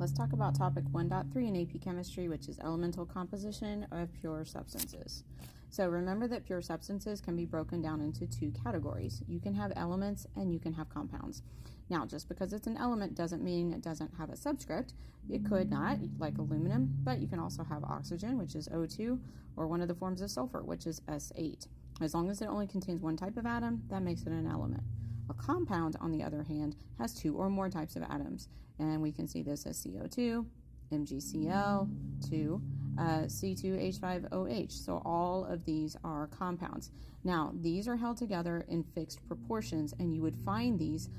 Let's talk about topic 1.3 in AP Chemistry, which is elemental composition of pure substances. So remember that pure substances can be broken down into two categories. You can have elements and you can have compounds. Now, just because it's an element doesn't mean it doesn't have a subscript. It could not, like aluminum, but you can also have oxygen, which is O2, or one of the forms of sulfur, which is S8. As long as it only contains one type of atom, that makes it an element. A compound, on the other hand, has two or more types of atoms, and we can see this as CO2, MgCl2, C2H5OH. So all of these are compounds. Now, these are held together in fixed proportions, and you would find these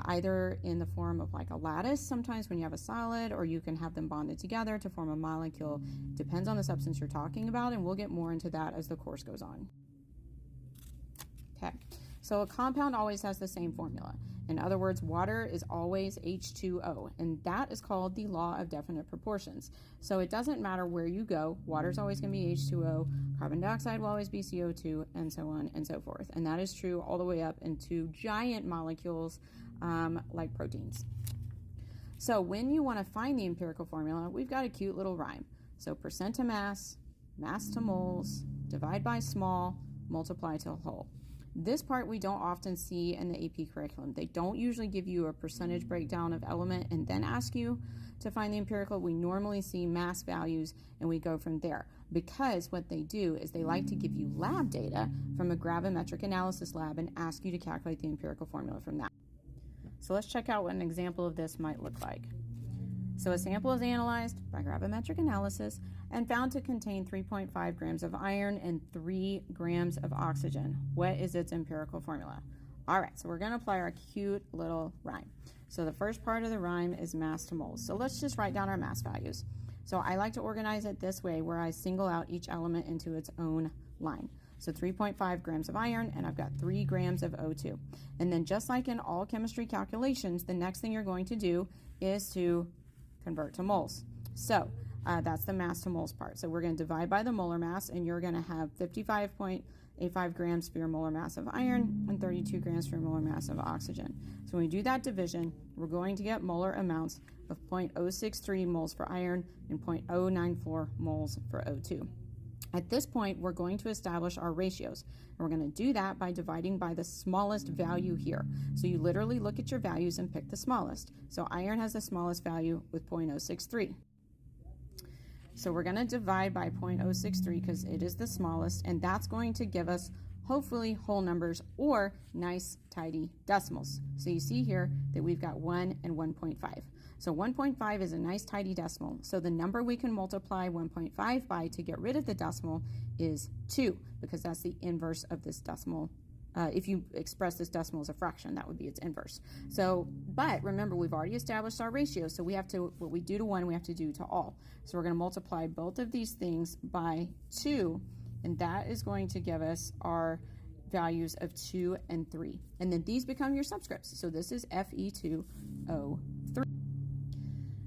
either in the form of like a lattice, sometimes when you have a solid, or you can have them bonded together to form a molecule. Depends on the substance you're talking about, and we'll get more into that as the course goes on. Okay. So a compound always has the same formula. In other words, water is always H2O, and that is called the law of definite proportions. So it doesn't matter where you go, water is always going to be H2O, carbon dioxide will always be CO2, and so on and so forth. And that is true all the way up into giant molecules like proteins. So when you want to find the empirical formula, we've got a cute little rhyme. So percent to mass, mass to moles, divide by small, multiply to whole. This part we don't often see in the AP curriculum. They don't usually give you a percentage breakdown of element and then ask you to find the empirical. We normally see mass values and we go from there, because what they do is they like to give you lab data from a gravimetric analysis lab and ask you to calculate the empirical formula from that. So let's check out what an example of this might look like. So a sample is analyzed by gravimetric analysis and found to contain 3.5 grams of iron and 3 grams of oxygen. What is its empirical formula? All right, so we're going to apply our cute little rhyme. So the first part of the rhyme is mass to moles. So let's just write down our mass values. So I like to organize it this way, where I single out each element into its own line. So 3.5 grams of iron, and I've got 3 grams of O2. And then just like in all chemistry calculations, the next thing you're going to do is to convert to moles. So that's the mass to moles part. So we're going to divide by the molar mass, and you're going to have 55.85 grams for your molar mass of iron and 32 grams for your molar mass of oxygen. So when we do that division, we're going to get molar amounts of 0.063 moles for iron and 0.094 moles for O2. At this point, we're going to establish our ratios, and we're going to do that by dividing by the smallest value here. So you literally look at your values and pick the smallest. So iron has the smallest value with 0.063. So we're going to divide by 0.063 because it is the smallest, and that's going to give us hopefully whole numbers or nice tidy decimals. So you see here that we've got 1 and 1.5. So 1.5 is a nice tidy decimal. So the number we can multiply 1.5 by to get rid of the decimal is 2, because that's the inverse of this decimal. If you express this decimal as a fraction, that would be its inverse. So, but remember, we've already established our ratio, so we have to, what we do to one, we have to do to all. So we're going to multiply both of these things by 2, and that is going to give us our values of 2 and 3. And then these become your subscripts. So this is Fe2O3.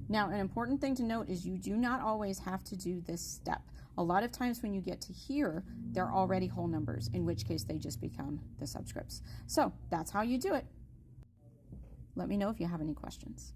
Now, an important thing to note is you do not always have to do this step. A lot of times when you get to here, they're already whole numbers, in which case they just become the subscripts. So that's how you do it. Let me know if you have any questions.